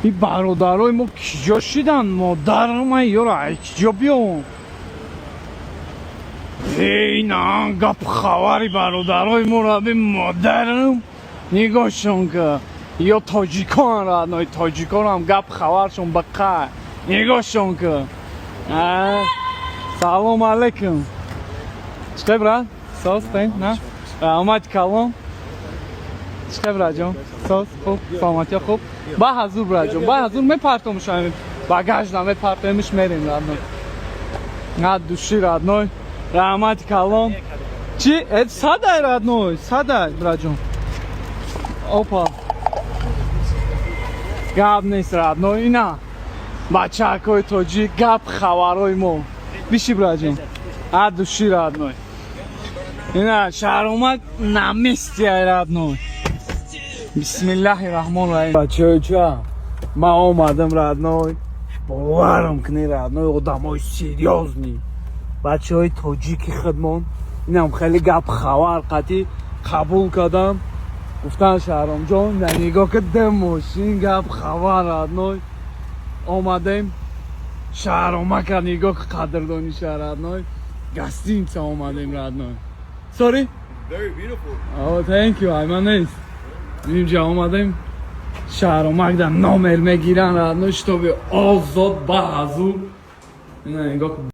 این برادرای ما کجا شدن؟ مادر من یارو کجا بیام؟ ای نه گپ خبری برادرای ما را به مادرم نگاهشون که یا تاجیکان را نه تاجیکان هم گپ خبرشون بقیه نگاهشون که سلام علیکم چطور براد؟ ساز تین نه؟ اومد کلام چطور براد جان؟ ساز خوب سلامتی خوب؟ با حضور براد جان با حضور میپرتمش همین باگاج نمی پرتمش میریم راد نه دوشی راد نه رحمت کلام چی؟ ساده راد نه ساده براد جان اوپا گپ نیست راد نه اینا بچه های تاجیک گپ خبرهای ما بیشی براد جان دوشی راد نه اینا شهر اومد نمیستی راد نه بسم الله الرحمن الرحیم بچه چه من آمدم راد نه باورم کنی راد نه آدم های سیریاز نی بچه های تاجیکی خدمان اینم خیلی گپ خبر قطعی قبول کردم گفتن شهرام جان در نگاه که دم ماشین گپ خبر راد نه آمدیم شهرام که نگاه که قدردانی شهر راد نه گستین چه آمدیم راد نه sorry Very beautiful. oh thank you I'm nice اینجا آمدیم شهرام که در نامر میگیرن راد نه شتاب آزاد با حضور نه نگاه